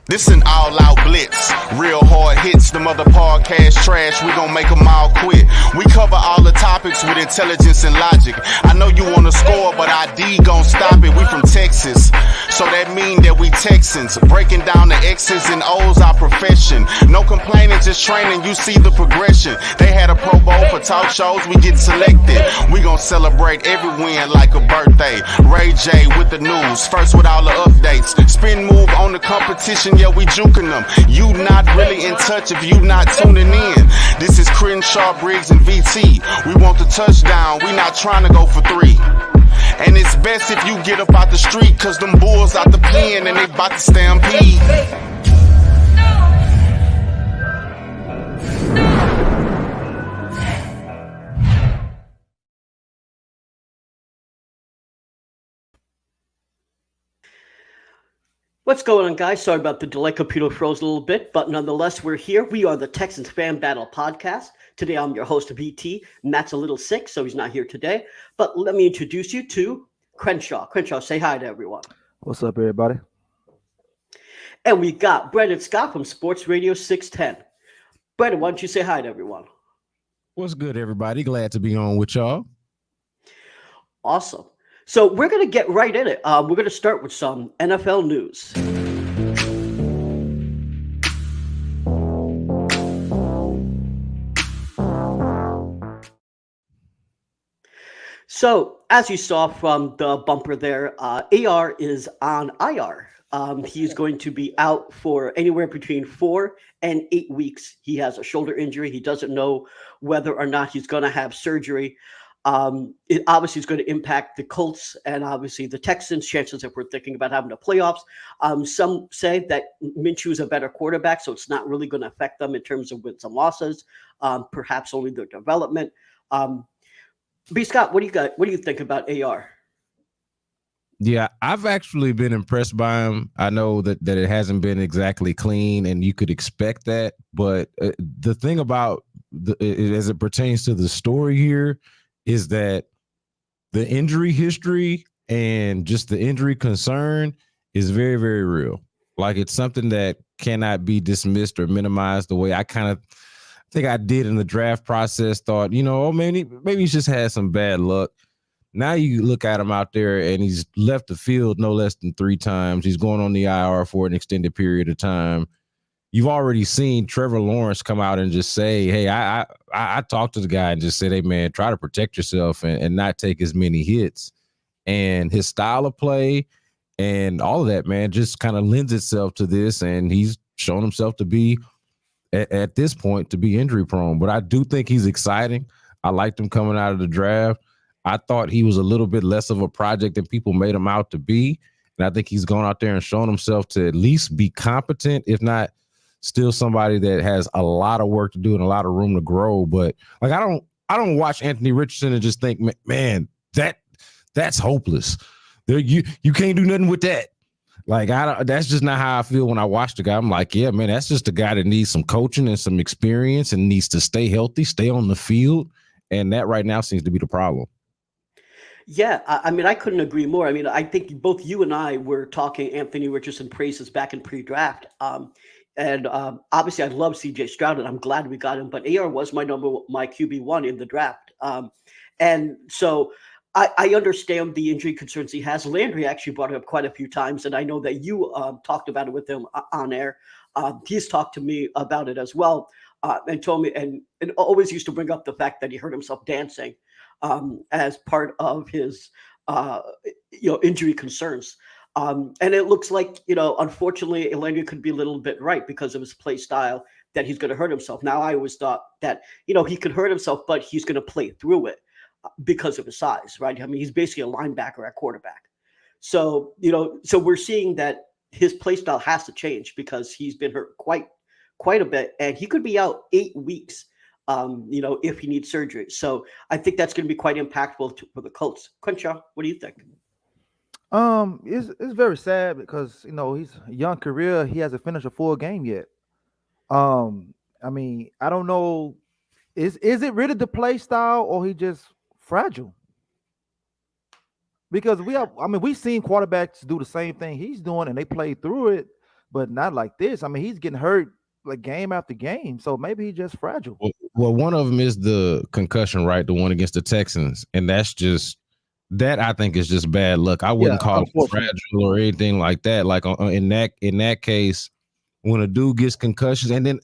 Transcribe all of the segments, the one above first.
This an all-out blitz, real hard hits, them other podcast trash, we gon' make them all quit. We cover all the topics with intelligence and logic. I know you wanna score, but ID gon' stop it. We from Texas, so that mean that we Texans. Breaking down the X's and O's, our profession. No complaining, just training, you see the progression. They had a Pro Bowl for talk shows, we get selected. We gon' celebrate every win like a birthday. Ray J with the news, first with all the updates. Spin move on the competition, yeah, we juking them. You not really in touch if you not tuning in. This is Crenshaw, Briggs, and VT. We want the touchdown, we not trying to go for 3. And it's best if you get up out the street, cause them bulls out the pen and they bout to stampede. What's going on, guys? Sorry about the delay. Computer froze a little bit, but nonetheless, we're here. We are the Texans Fan Battle Podcast. Today, I'm your host, VT. Matt's a little sick, so he's not here today. But let me introduce you to Crenshaw. Crenshaw, say hi to everyone. What's up, everybody? And we got Brendan Scott from Sports Radio 610. Brendan, why don't you say hi to everyone? What's good, everybody? Glad to be on with y'all. Awesome. So we're going to get right in it. We're going to start with some NFL news. So as you saw from the bumper there, AR is on IR. He's going to be out for anywhere between 4 and 8 weeks. He has a shoulder injury. He doesn't know whether or not he's going to have surgery. It obviously is going to impact the Colts and obviously the Texans' chances if we're thinking about having the playoffs. Some say that Minshew is a better quarterback, so it's not really going to affect them in terms of wins and losses, perhaps only their development. B. Scott, what do you got? What do you think about AR? Yeah, I've actually been impressed by him. I know that it hasn't been exactly clean, and you could expect that. But the thing about as it pertains to the story here is that the injury history and just the injury concern is very, very real. Like, it's something that cannot be dismissed or minimized the way I kind of think I did in the draft process. Thought, maybe he's just had some bad luck. Now you look at him out there and he's left the field no less than 3 times. He's going on the IR for an extended period of time. You've already seen Trevor Lawrence come out and just say, hey, I talked to the guy and just said, hey, man, try to protect yourself and not take as many hits. And his style of play and all of that, man, just kind of lends itself to this. And he's shown himself to be, at this point, to be injury prone. But I do think he's exciting. I liked him coming out of the draft. I thought he was a little bit less of a project than people made him out to be. And I think he's gone out there and shown himself to at least be competent, if not still somebody that has a lot of work to do and a lot of room to grow. But like, I don't watch Anthony Richardson and just think, man, that's hopeless. You can't do nothing with that. Like, that's just not how I feel when I watch the guy. I'm like, yeah, man, that's just a guy that needs some coaching and some experience and needs to stay healthy, stay on the field. And that right now seems to be the problem. Yeah, I mean, I couldn't agree more. I mean, I think both you and I were talking Anthony Richardson praises back in pre-draft. And obviously, I love C.J. Stroud, and I'm glad we got him. But AR was my QB1 in the draft. And so I understand the injury concerns he has. Landry actually brought it up quite a few times, and I know that you talked about it with him on air. He's talked to me about it as well, and told me, and always used to bring up the fact that he hurt himself dancing as part of his injury concerns. And it looks like, unfortunately, Landry could be a little bit right because of his play style that he's going to hurt himself. Now, I always thought that, he could hurt himself, but he's going to play through it because of his size, right? I mean, he's basically a linebacker at quarterback. So, so we're seeing that his play style has to change because he's been hurt quite a bit, and he could be out 8 weeks, if he needs surgery. So I think that's going to be quite impactful for the Colts. Crenshaw, what do you think? It's very sad because he's a young career. He hasn't finished a full game yet. I mean, I don't know. Is it really the play style or he just fragile? Because we've seen quarterbacks do the same thing he's doing and they play through it. but not like this. I mean, he's getting hurt like game after game, so maybe he's just fragile. Well, one of them is the concussion, right? The one against the Texans, and that's just that. I think is just bad luck. I wouldn't call it fragile or anything like that. Like in that case, when a dude gets concussions, and then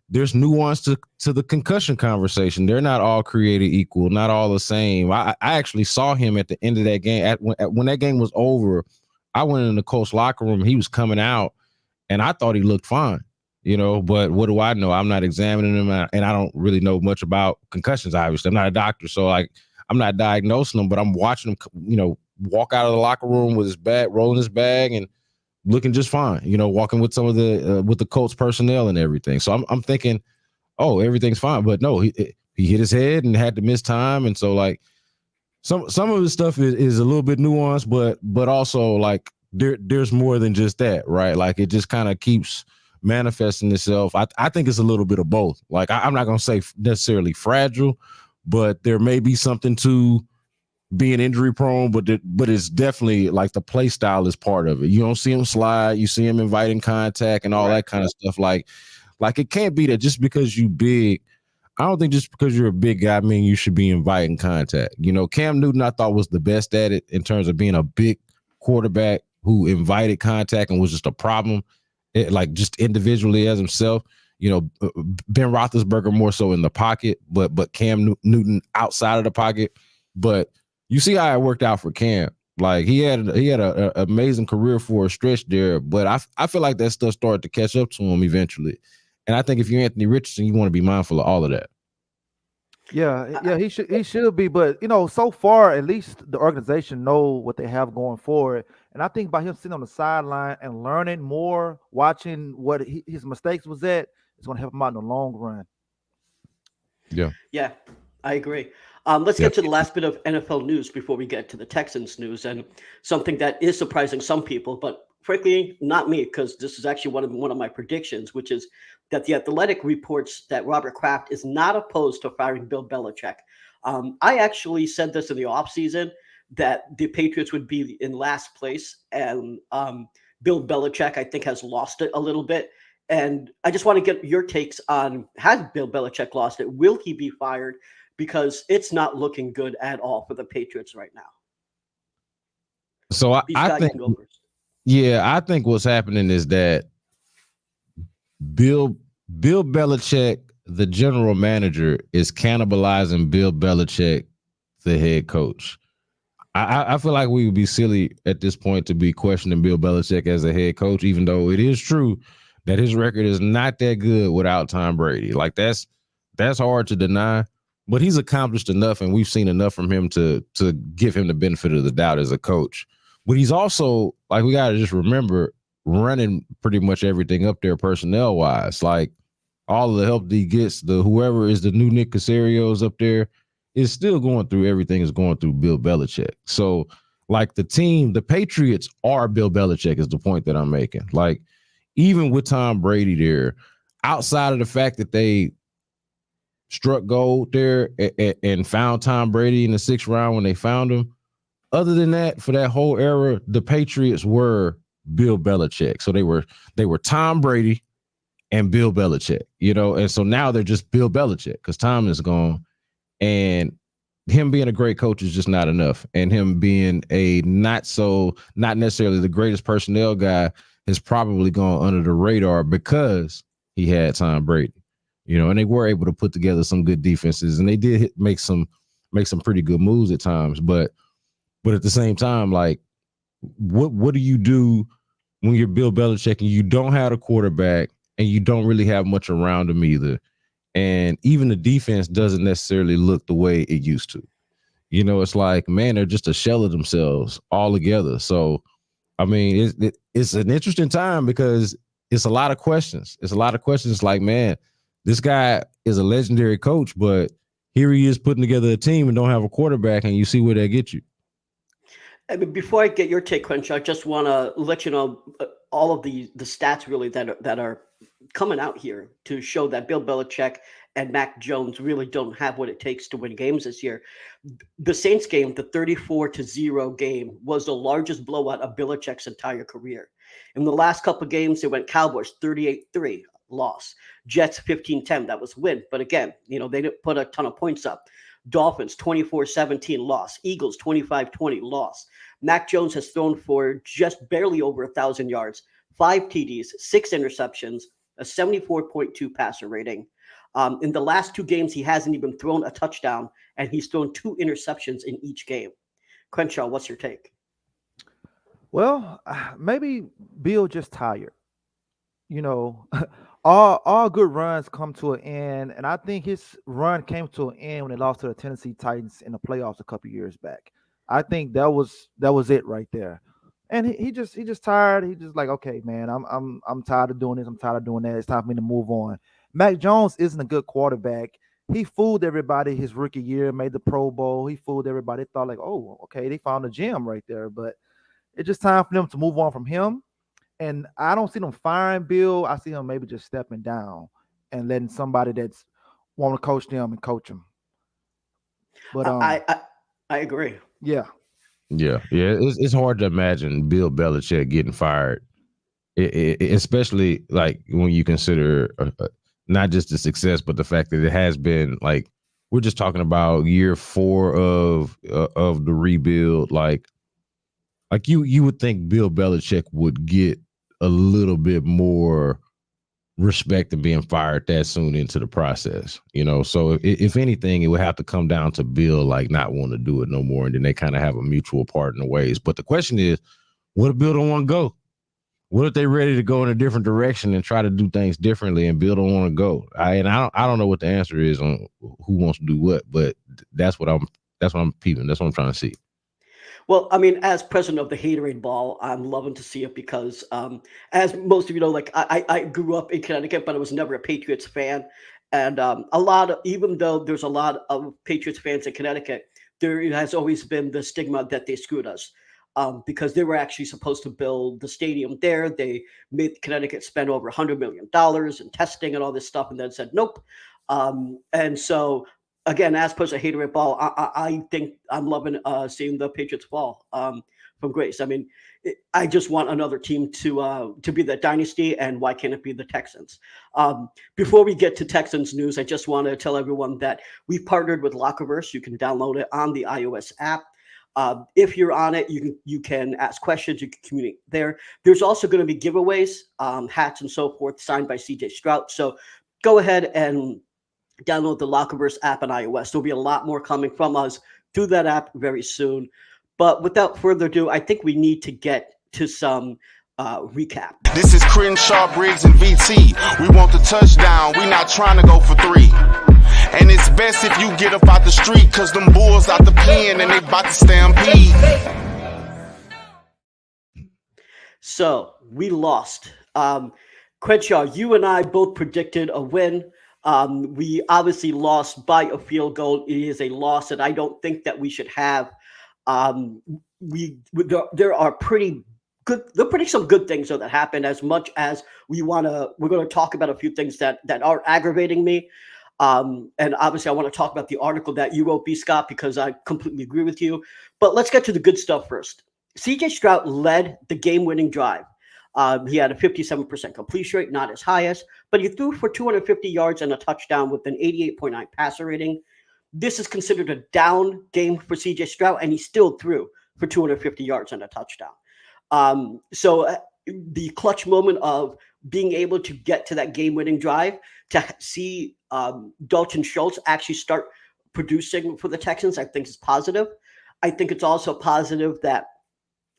there's nuance to the concussion conversation. They're not all created equal, not all the same. I actually saw him at the end of that game. When that game was over, I went in the coach locker room. He was coming out, and I thought he looked fine. But what do I know? I'm not examining him, and I don't really know much about concussions. Obviously, I'm not a doctor, so like I'm not diagnosing him, but I'm watching him, walk out of the locker room with his bag, rolling his bag, and looking just fine. Walking with some of the Colts personnel and everything. So I'm thinking, oh, everything's fine, but no, he hit his head and had to miss time, and so like some of his stuff is a little bit nuanced, but also like there's more than just that, right? Like it just kind of keeps manifesting itself. I think it's a little bit of both. Like I'm not gonna say necessarily fragile, but there may be something to being injury prone, but it's definitely like the play style is part of it. You don't see him slide, you see him inviting contact and all that kind of stuff. Like it can't be that just because you big. I don't think just because you're a big guy mean you should be inviting contact. Cam Newton I thought was the best at it in terms of being a big quarterback who invited contact and was just a problem. Like just individually as himself, Ben Roethlisberger more so in the pocket, but Cam Newton outside of the pocket. But you see how it worked out for Cam. Like he had an amazing career for a stretch there, but I feel like that stuff started to catch up to him eventually. And I think if you're Anthony Richardson, you want to be mindful of all of that. Yeah, he should be, but so far at least the organization know what they have going forward, and I think by him sitting on the sideline and learning more, watching what his mistakes was at, it's going to help him out in the long run. Yeah, I agree. Let's get to the last bit of NFL news before we get to the Texans news, and something that is surprising some people, but frankly not me, because this is actually one of my predictions, which is that The Athletic reports that Robert Kraft is not opposed to firing Bill Belichick. I actually said this in the offseason that the Patriots would be in last place, and Bill Belichick, I think, has lost it a little bit. And I just want to get your takes on, has Bill Belichick lost it? Will he be fired? Because it's not looking good at all for the Patriots right now. So I think what's happening is that Bill Belichick, the general manager, is cannibalizing Bill Belichick, the head coach. I feel like we would be silly at this point to be questioning Bill Belichick as a head coach, even though it is true that his record is not that good without Tom Brady. Like that's hard to deny, but he's accomplished enough, and we've seen enough from him to give him the benefit of the doubt as a coach. But he's also, like, we got to just remember, running pretty much everything up there personnel wise. Like all of the help that he gets, whoever is the new Nick Casario's up there is still going through everything is going through Bill Belichick. So like the team, the Patriots are Bill Belichick is the point that I'm making. Like even with Tom Brady there, outside of the fact that they struck gold there and found Tom Brady in the 6th round when they found him, other than that, for that whole era, the Patriots were Bill Belichick. So they were Tom Brady and Bill Belichick, and so now they're just Bill Belichick because Tom is gone, and him being a great coach is just not enough. And him being a not necessarily the greatest personnel guy has probably gone under the radar because he had Tom Brady, and they were able to put together some good defenses, and they did make some pretty good moves at times. But at the same time, like, what do you do when you're Bill Belichick and you don't have a quarterback and you don't really have much around him either? And even the defense doesn't necessarily look the way it used to. It's like, man, they're just a shell of themselves all together. So, I mean, it's an interesting time because it's a lot of questions. It's a lot of questions like, man, this guy is a legendary coach, but here he is putting together a team and don't have a quarterback, and you see where that gets you. I mean, before I get your take, Crunch, I just want to let you know all of the stats really that are coming out here to show that Bill Belichick and Mac Jones really don't have what it takes to win games this year. The Saints game, the 34-0 game, was the largest blowout of Belichick's entire career. In the last couple of games, they went Cowboys 38-3, loss. Jets 15-10, that was win. But again, they didn't put a ton of points up. Dolphins 24-17, loss. Eagles 25-20, loss. Mac Jones has thrown for just barely over 1,000 yards, 5 TDs, 6 interceptions, a 74.2 passer rating. In the last 2 games, he hasn't even thrown a touchdown, and he's thrown 2 interceptions in each game. Crenshaw, what's your take? Well, maybe Bill just tired. All good runs come to an end, and I think his run came to an end when they lost to the Tennessee Titans in the playoffs a couple years back. I think that was it right there. And he just tired. He just like, okay, man, I'm tired of doing this. I'm tired of doing that. It's time for me to move on. Mac Jones isn't a good quarterback. He fooled everybody his rookie year, made the Pro Bowl. He fooled everybody. They thought like, oh, okay, they found a gem right there. But it's just time for them to move on from him. And I don't see them firing Bill. I see him maybe just stepping down and letting somebody that's want to coach them and coach them. But I agree. Yeah. It's hard to imagine Bill Belichick getting fired, especially like when you consider not just the success, but the fact that it has been like we're just talking about year 4 of the rebuild. Like you would think Bill Belichick would get a little bit more respect than being fired that soon into the process, So if anything, it would have to come down to Bill like not wanting to do it no more, and then they kind of have a mutual part in the ways. But the question is, what if Bill don't want to go? What if they're ready to go in a different direction and try to do things differently, and Bill don't want to go? I don't know what the answer is on who wants to do what, but that's what I'm peeping. That's what I'm trying to see. Well, I mean, as president of the Haterade Ball, I'm loving to see it because, as most of you know, like I grew up in Connecticut, but I was never a Patriots fan. And even though there's a lot of Patriots fans in Connecticut, there has always been the stigma that they screwed us because they were actually supposed to build the stadium there. They made Connecticut spend over $100 million in testing and all this stuff, and then said nope. And so, again, as opposed to hater at ball, I think I'm loving seeing the Patriots fall from grace. I mean, I just want another team to be the dynasty, and why can't it be the Texans? Before we get to Texans news, I just want to tell everyone that we've partnered with Lockerverse. You can download it on the iOS app. If you're on it, you can ask questions, you can communicate there. There's also going to be giveaways, hats and so forth, signed by CJ Stroud. So go ahead and download the Lockerverse app on iOS. There'll be a lot more coming from us through that app very soon. But without further ado, I think we need to get to some recap. This is Crenshaw, Briggs, and VT. We want the touchdown. We not trying to go for 3. And it's best if you get up out the street, cause them bulls out the pen and they about to stampede. So we lost. Crenshaw, you and I both predicted a win. We obviously lost by a field goal. It is a loss that I don't think that we should have. There are pretty some good things though that happened. As much as we're going to talk about a few things that are aggravating me. And obviously I want to talk about the article that you wrote, B. Scott, because I completely agree with you. But let's get to the good stuff first. CJ Stroud led the game-winning drive. He had a 57% completion rate, not his highest, but he threw for 250 yards and a touchdown with an 88.9 passer rating. This is considered a down game for CJ Stroud, and he still threw for 250 yards and a touchdown. So the clutch moment of being able to get to that game-winning drive, to see Dalton Schultz actually start producing for the Texans, I think is positive. I think it's also positive that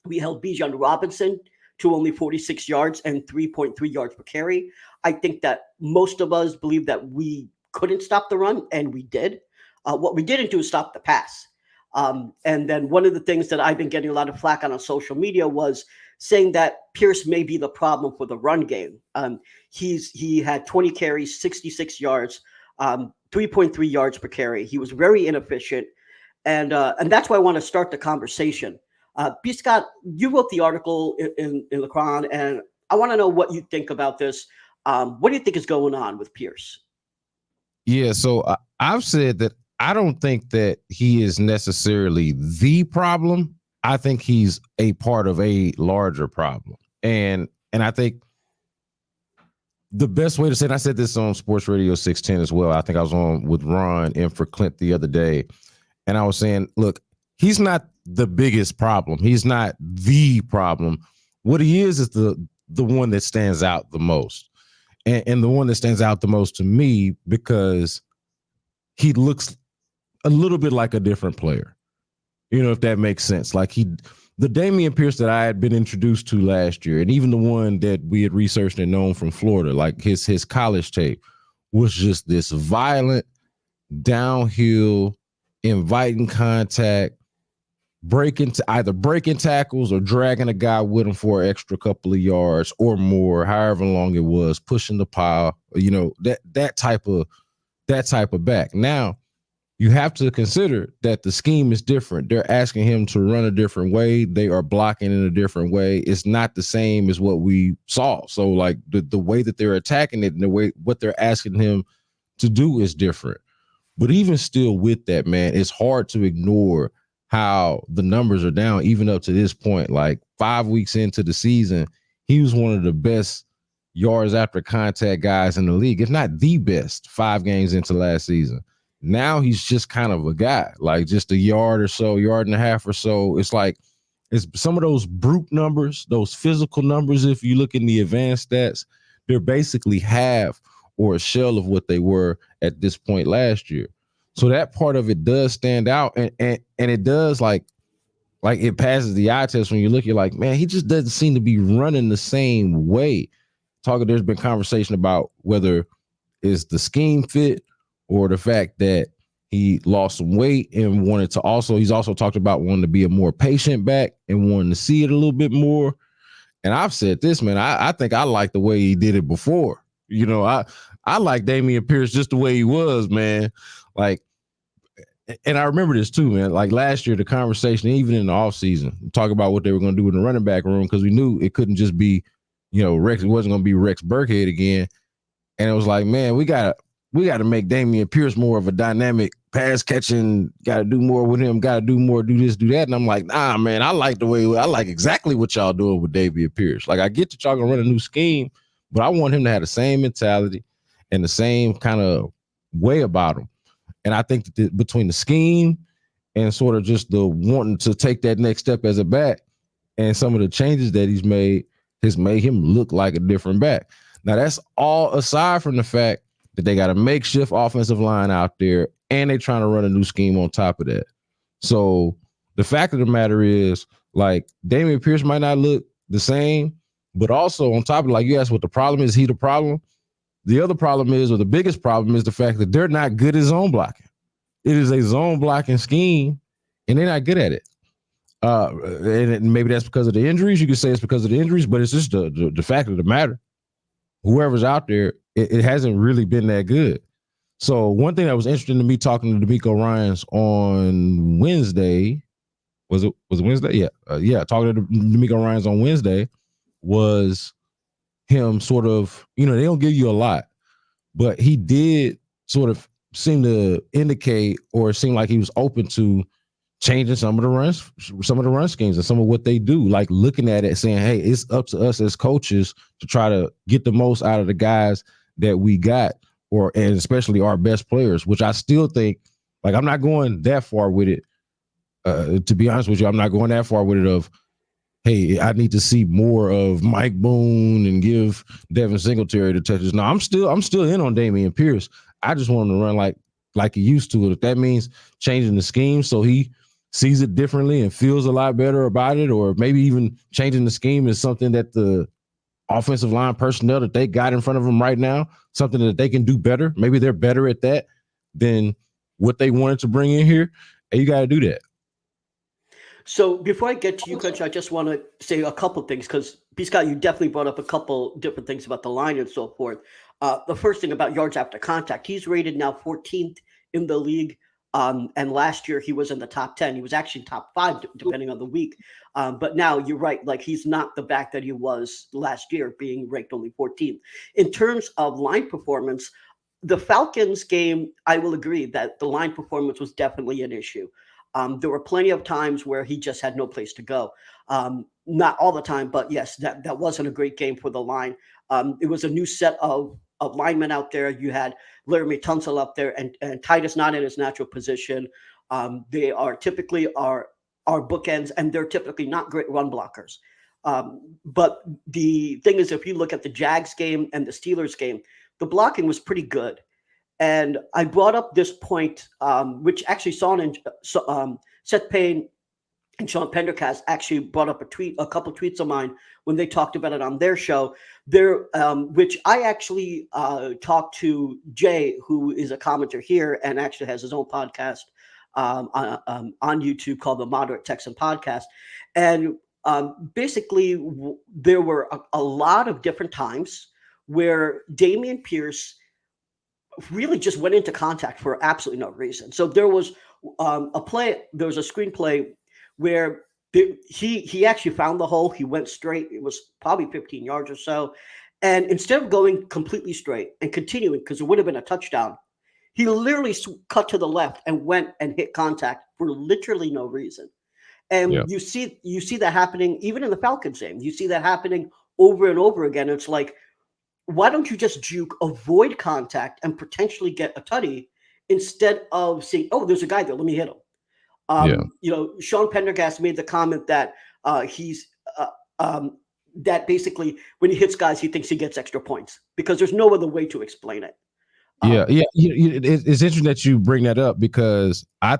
we held Bijan Robinson to only 46 yards and 3.3 yards per carry. I think that most of us believe that we couldn't stop the run, and we did. What we didn't do is stop the pass. And then one of the things that I've been getting a lot of flack on social media was saying that Pierce may be the problem for the run game. He had 20 carries, 66 yards, 3.3 yards per carry. He was very inefficient. And that's why I want to start the conversation. B. Scott, you wrote the article in the Cron, and I want to know what you think about this. What do you think is going on with Pierce? Yeah, so I've said that I don't think that he is necessarily the problem. I think he's a part of a larger problem. And I think the best way to say it, I said this on Sports Radio 610 as well. I think I was on with Ron and for Clint the other day. And I was saying, look, he's not the biggest problem. He's not the problem. What he is the one that stands out the most. And the one that stands out the most to me because he looks a little bit like a different player. You know, if that makes sense. Like the Dameon Pierce that I had been introduced to last year, and even the one that we had researched and known from Florida, like his college tape, was just this violent, downhill, inviting contact, either breaking tackles or dragging a guy with him for an extra couple of yards or more, however long it was, pushing the pile, you know, that type of back. Now, you have to consider that the scheme is different. They're asking him to run a different way. They are blocking in a different way. It's not the same as what we saw. So, like, the way that they're attacking it and the way what they're asking him to do is different. But even still with that, man, it's hard to ignore how the numbers are down even up to this point. Like 5 weeks into the season, he was one of the best yards after contact guys in the league, if not the best, 5 games into last season. Now he's just kind of a guy, like just a yard or so, yard and a half or so. It's like it's some of those brute numbers, those physical numbers. If you look in the advanced stats, they're basically half or a shell of what they were at this point last year. So that part of it does stand out, and it does like it passes the eye test when you look. You're like, man, he just doesn't seem to be running the same way. There's been conversation about whether is the scheme fit or the fact that he lost some weight and wanted to he's also talked about wanting to be a more patient back and wanting to see it a little bit more. And I've said this, man, I think I like the way he did it before. You know, I like Dameon Pierce just the way he was, man. Like, and I remember this too, man. Like last year, the conversation, even in the offseason, talk about what they were going to do in the running back room because we knew it couldn't just be, you know, Rex. It wasn't going to be Rex Burkhead again. And it was like, man, we got to make Dameon Pierce more of a dynamic pass catching. Got to do more with him. Got to do more, do this, do that. And I'm like, nah, man, I like exactly what y'all doing with Dameon Pierce. Like, I get that y'all gonna run a new scheme, but I want him to have the same mentality and the same kind of way about him. And I think that between the scheme and sort of just the wanting to take that next step as a back and some of the changes that he's made has made him look like a different back. Now, that's all aside from the fact that they got a makeshift offensive line out there and they're trying to run a new scheme on top of that. So the fact of the matter is, like, Dameon Pierce might not look the same, but also on top of it, like you asked what the problem is, he the problem? The other problem is, or the biggest problem is the fact that they're not good at zone blocking. It is a zone blocking scheme, and they're not good at it. And maybe that's because of the injuries. You could say it's because of the injuries, but it's just the fact of the matter. Whoever's out there, it hasn't really been that good. So one thing that was interesting to me talking to D'Amico Ryans on Wednesday, was it Wednesday? Yeah. Talking to D'Amico Ryans on Wednesday was him sort of, you know, they don't give you a lot, but he did sort of seem to indicate or seem like he was open to changing some of the run schemes and some of what they do, like looking at it saying, hey, it's up to us as coaches to try to get the most out of the guys that we got, and especially our best players, which I still think, like, I'm not going that far with it. To be honest with you, I'm not going that far with it of, hey, I need to see more of Mike Boone and give Devin Singletary the touches. No, I'm still in on Dameon Pierce. I just want him to run like he used to. If that means changing the scheme so he sees it differently and feels a lot better about it, or maybe even changing the scheme is something that the offensive line personnel that they got in front of them right now, something that they can do better. Maybe they're better at that than what they wanted to bring in here. And you got to do that. So before I get to you, Coach, I just want to say a couple things because, B. Scott, you definitely brought up a couple different things about the line and so forth. The first thing about yards after contact, he's rated now 14th in the league. And last year he was in the top 10. He was actually top 5 depending on the week. But now you're right. Like, he's not the back that he was last year, being ranked only 14th. In terms of line performance, The Falcons game, I will agree that the line performance was definitely an issue. There were plenty of times where he just had no place to go. Not all the time, but yes, that wasn't a great game for the line. It was a new set of linemen out there. You had Laramie Tunsil up there, and Titus not in his natural position. They are typically our bookends, and they're typically not great run blockers. But the thing is, if you look at the Jags game and the Steelers game, the blocking was pretty good. And I brought up this point, which actually Seth Payne and Sean Pendergast actually brought up a couple tweets of mine when they talked about it on their show. Which I actually talked to Jay, who is a commenter here and actually has his own podcast on YouTube called the Moderate Texan Podcast. And basically, there were a lot of different times where Dameon Pierce really just went into contact for absolutely no reason. So there was a screenplay where he actually found the hole. He went straight. It was probably 15 yards or so. And instead of going completely straight and continuing, because it would have been a touchdown, he literally cut to the left and went and hit contact for literally no reason. And you see that happening even in the Falcons game. You see that happening over and over again. It's like, why don't you just juke, avoid contact, and potentially get a tutty instead of saying, "Oh, there's a guy there, let me hit him." Sean Pendergast made the comment that that basically when he hits guys, he thinks he gets extra points because there's no other way to explain it. It's interesting that you bring that up because I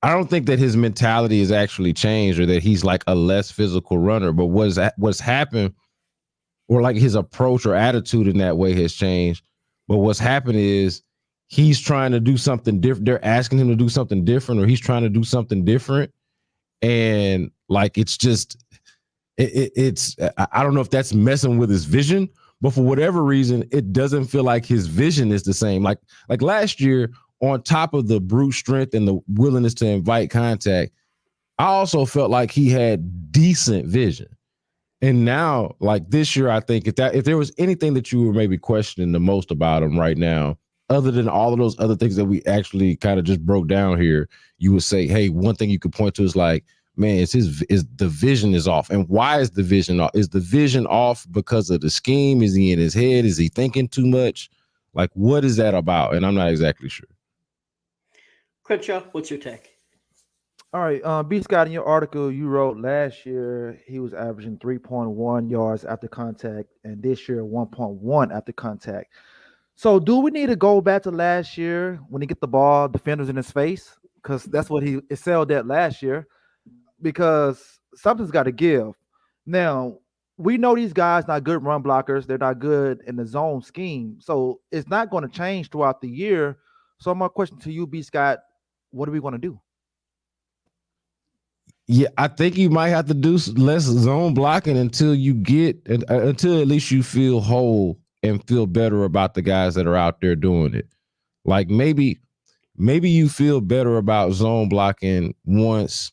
don't think that his mentality has actually changed or that he's like a less physical runner, but what's happened or like his approach or attitude in that way has changed. But what's happened is he's trying to do something different. They're asking him to do something different or he's trying to do something different. And like, it's just, I don't know if that's messing with his vision, but for whatever reason, it doesn't feel like his vision is the same. Like last year, on top of the brute strength and the willingness to invite contact, I also felt like he had decent vision. And now, like this year, I think if there was anything that you were maybe questioning the most about him right now, other than all of those other things that we actually kind of just broke down here, you would say, hey, one thing you could point to is like, man, the vision is off. And why is the vision off? Is the vision off because of the scheme? Is he in his head? Is he thinking too much? Like, what is that about? And I'm not exactly sure. Crenshaw, what's your take? All right, B. Scott, in your article you wrote last year, he was averaging 3.1 yards after contact, and this year 1.1 after contact. So do we need to go back to last year when he get the ball, defenders in his face? Because that's what he excelled at last year, because something's got to give. Now, we know these guys not good run blockers. They're not good in the zone scheme. So it's not going to change throughout the year. So my question to you, B. Scott, what are we going to do? Yeah, I think you might have to do less zone blocking until at least you feel whole and feel better about the guys that are out there doing it. Like maybe you feel better about zone blocking once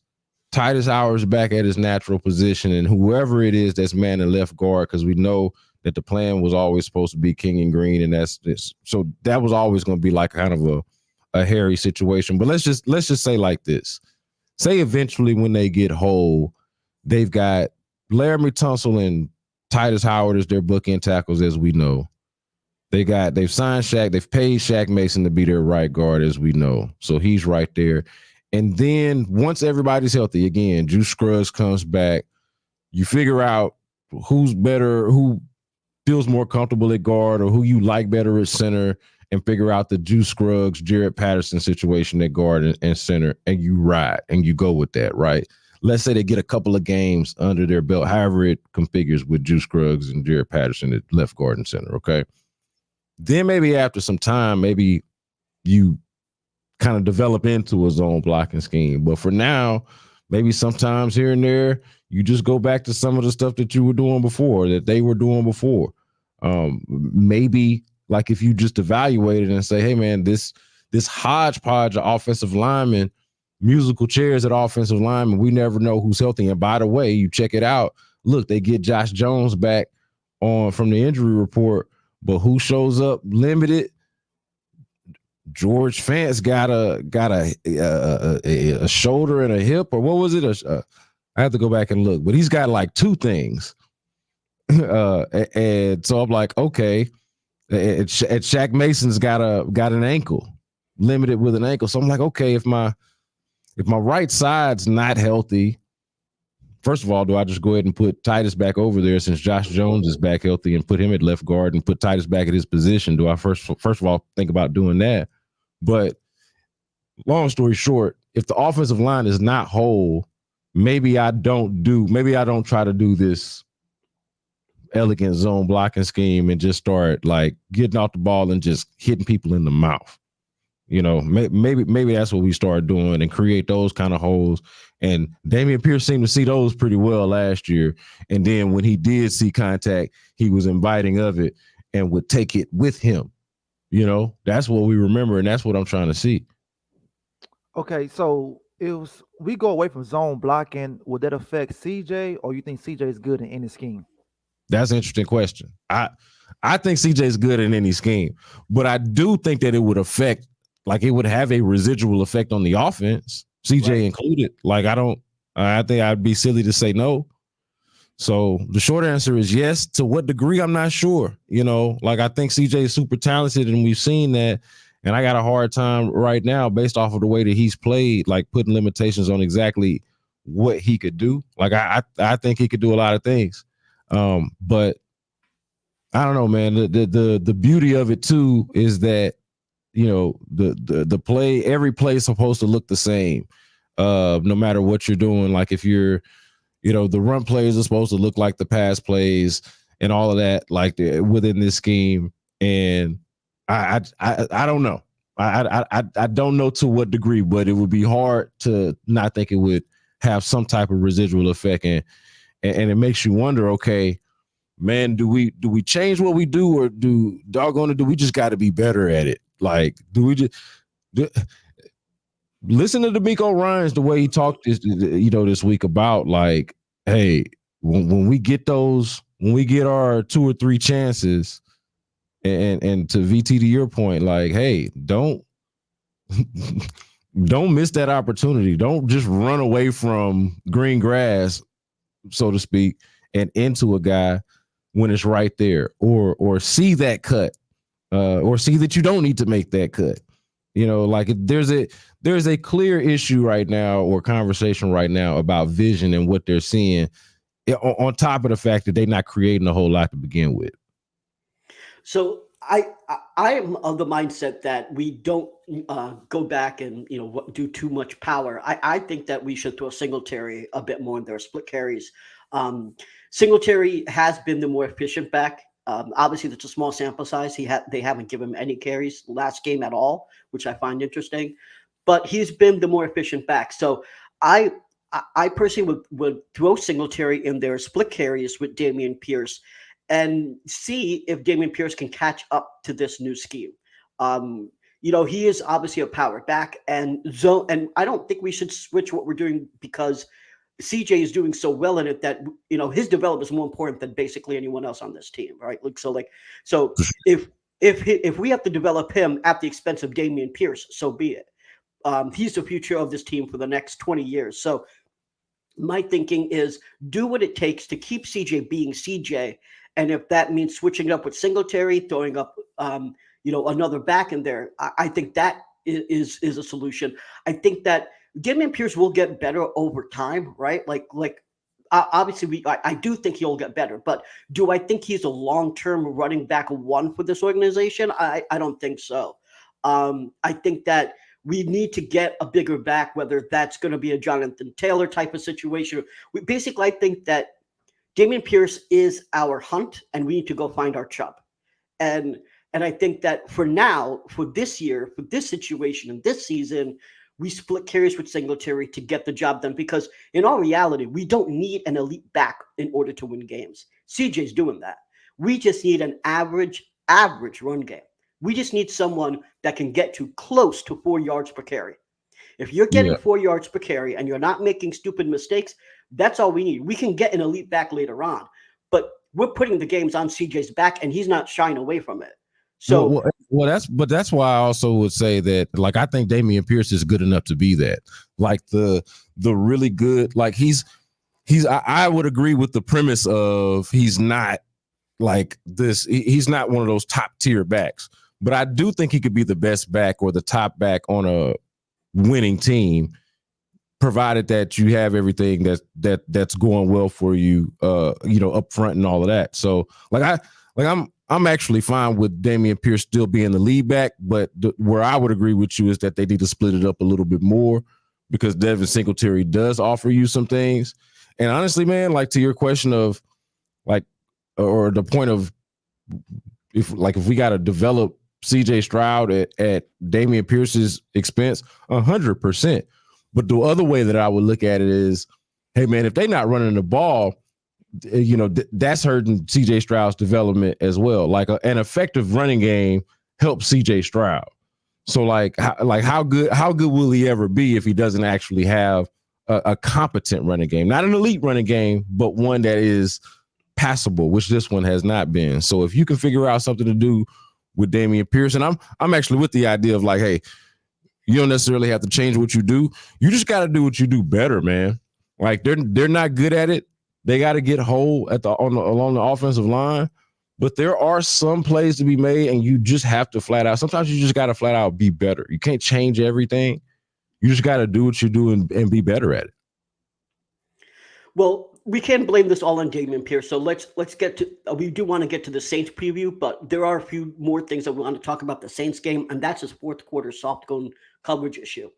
Titus Howard's back at his natural position and whoever it is that's manning left guard, because we know that the plan was always supposed to be King and Green, and that's this. So that was always going to be like kind of a hairy situation. But let's just say like this. Say eventually when they get whole, they've got Laramie Tunsil and Titus Howard as their bookend tackles, as we know. They've signed Shaq. They've paid Shaq Mason to be their right guard, as we know. So he's right there. And then once everybody's healthy, again, Juice Scruggs comes back. You figure out who's better, who feels more comfortable at guard, or who you like better at center, and figure out the Juice Scruggs, Jared Patterson situation at guard and center, and you ride and you go with that, right? Let's say they get a couple of games under their belt, however it configures with Juice Scruggs and Jared Patterson at left guard and center, okay? Then maybe after some time, maybe you kind of develop into a zone blocking scheme. But for now, maybe sometimes here and there, you just go back to some of the stuff that you were doing before, that they were doing before. Maybe like if you just evaluate it and say, hey, man, this hodgepodge of offensive linemen, musical chairs at offensive linemen, we never know who's healthy. And by the way, you check it out. Look, they get Josh Jones back from the injury report, but who shows up limited? George Fant's got a shoulder and a hip, or what was it? I have to go back and look, but he's got like two things. And so I'm like, okay. And Shaq Mason's got an ankle, limited with an ankle. So I'm like, okay, if my right side's not healthy, first of all, do I just go ahead and put Titus back over there since Josh Jones is back healthy and put him at left guard and put Titus back at his position? Do I first of all think about doing that? But long story short, if the offensive line is not whole, maybe I don't try to do this elegant zone blocking scheme and just start like getting off the ball and just hitting people in the mouth. You know, maybe that's what we start doing and create those kind of holes. And Dameon Pierce seemed to see those pretty well last year. And then when he did see contact, he was inviting of it and would take it with him. You know, that's what we remember, and that's what I'm trying to see. Okay, so if we go away from zone blocking, would that affect CJ, or you think CJ is good in any scheme? That's an interesting question. I think CJ is good in any scheme, but I do think that it would affect, like it would have a residual effect on the offense, CJ included. Like I think I'd be silly to say no. So the short answer is yes. To what degree, I'm not sure. You know, like I think CJ is super talented and we've seen that. And I got a hard time right now based off of the way that he's played, like putting limitations on exactly what he could do. Like I think he could do a lot of things. But I don't know, man. The beauty of it too is that, you know, the play, every play is supposed to look the same. No matter what you're doing. Like if you're, you know, the run plays are supposed to look like the pass plays and all of that, like within this scheme. And I don't know. I don't know to what degree, but it would be hard to not think it would have some type of residual effect. And it makes you wonder, okay, man, do we change what we do, or do we just got to be better at it? Like, listen to D'Amico Ryans, the way he talked this week about like, hey, when we get our 2 or 3 chances, and to VT, to your point, like, hey, don't miss that opportunity. Don't just run away from green grass, so to speak, and into a guy when it's right there, or see that cut, or see that you don't need to make that cut. You know, like there's a clear issue right now, or conversation right now, about vision and what they're seeing, on top of the fact that they're not creating a whole lot to begin with. So I am of the mindset that we don't go back and, you know, do too much power. I think that we should throw Singletary a bit more in their split carries. Singletary has been the more efficient back. Obviously, that's a small sample size. They haven't given him any carries last game at all, which I find interesting. But he's been the more efficient back. So I personally would throw Singletary in their split carries with Dameon Pierce and see if Dameon Pierce can catch up to this new scheme. You know, he is obviously a power back and zone, and I don't think we should switch what we're doing because CJ is doing so well in it that, you know, his development is more important than basically anyone else on this team, right? So if we have to develop him at the expense of Dameon Pierce, so be it. He's the future of this team for the next 20 years. So my thinking is do what it takes to keep CJ being CJ. And if that means switching it up with Singletary, throwing up, another back in there, I think that is a solution. I think that Dameon Pierce will get better over time, right? Obviously, I do think he'll get better, but do I think he's a long-term running back one for this organization? I don't think so. I think that we need to get a bigger back, whether that's going to be a Jonathan Taylor type of situation. I think that Dameon Pierce is our Hunt, and we need to go find our Chubb. And I think that for now, for this year, for this situation and this season, we split carries with Singletary to get the job done, because in all reality, we don't need an elite back in order to win games. CJ's doing that. We just need an average run game. We just need someone that can get to close to 4 yards per carry. If you're getting 4 yards per carry and you're not making stupid mistakes, that's all we need. We can get an elite back later on, but we're putting the games on CJ's back, and he's not shying away from it. So, that's why I also would say that, like, I think Dameon Pierce is good enough to be that, like, the really good, like, I would agree with the premise of he's not like this. He's not one of those top tier backs, but I do think he could be the best back or the top back on a winning team, provided that you have everything that's going well for you, up front and all of that. So I'm actually fine with Dameon Pierce still being the lead back, but where I would agree with you is that they need to split it up a little bit more, because Devin Singletary does offer you some things. And honestly, man, like, to your question of, like, or the point of, if we got to develop CJ Stroud at Dameon Pierce's expense, 100%. But the other way that I would look at it is, hey, man, if they're not running the ball, that's hurting CJ Stroud's development as well. Like, an effective running game helps CJ Stroud. So how good will he ever be if he doesn't actually have a competent running game? Not an elite running game, but one that is passable, which this one has not been. So if you can figure out something to do with Dameon Pierce, and I'm actually with the idea of, like, hey, you don't necessarily have to change what you do. You just got to do what you do better, man. Like, they're not good at it. They got to get whole along the offensive line. But there are some plays to be made, and you just have to sometimes you just got to flat out be better. You can't change everything. You just got to do what you do and be better at it. Well, we can't blame this all on Dameon Pierce. So let's get to. We do want to get to the Saints preview, but there are a few more things that we want to talk about the Saints game, and that's his fourth quarter soft zone coverage issue,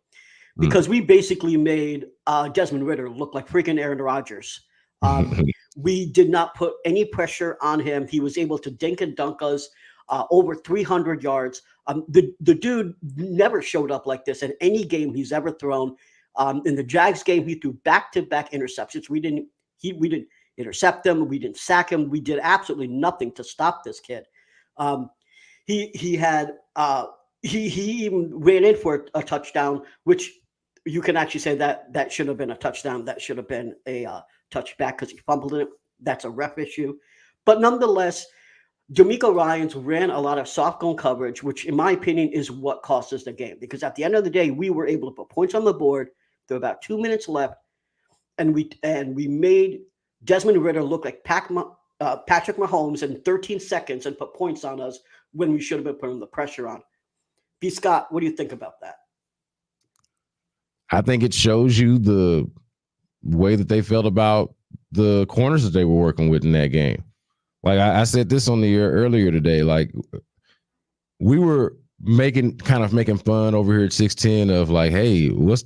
because we basically made Desmond Ridder look like freaking Aaron Rodgers. We did not put any pressure on him. He was able to dink and dunk us over 300 yards. The dude never showed up like this in any game he's ever thrown. In the Jags game, he threw back-to-back interceptions. We didn't intercept him. We didn't sack him. We did absolutely nothing to stop this kid. He even ran in for a touchdown, which you can actually say that should have been a touchdown. That should have been a touchback because he fumbled it. That's a ref issue. But nonetheless, DeMeco Ryans ran a lot of soft zone coverage, which in my opinion is what cost us the game. Because at the end of the day, we were able to put points on the board. There were about 2 minutes left, and we made Desmond Ridder look like Patrick Mahomes in 13 seconds and put points on us when we should have been putting the pressure on. B. Scott, what do you think about that? I think it shows you the way that they felt about the corners that they were working with in that game. Like I said this on the air earlier today, like we were making fun over here at 610 of like, hey, what's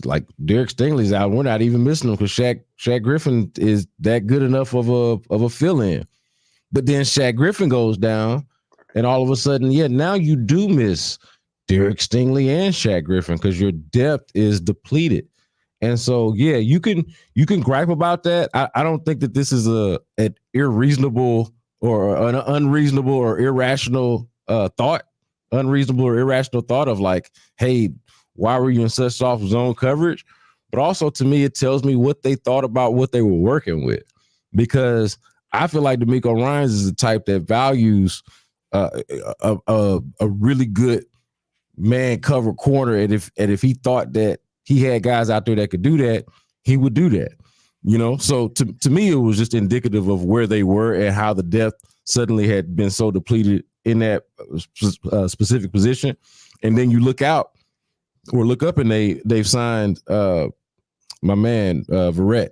like Derek Stingley's out. We're not even missing him because Shaq Griffin is that good enough of a fill-in. But then Shaq Griffin goes down, and all of a sudden, now you do miss Derek Stingley and Shaq Griffin because your depth is depleted. And so, you can gripe about that. I don't think that this is an unreasonable or irrational thought. Unreasonable or irrational thought of like, hey, why were you in such soft zone coverage? But also, to me, it tells me what they thought about what they were working with, because I feel like DeMeco Ryans is the type that values a really good man cover corner, and if he thought that he had guys out there that could do that, he would do that. So to me, it was just indicative of where they were and how the depth suddenly had been so depleted in that specific position. And then you look up and they've signed my man Verrett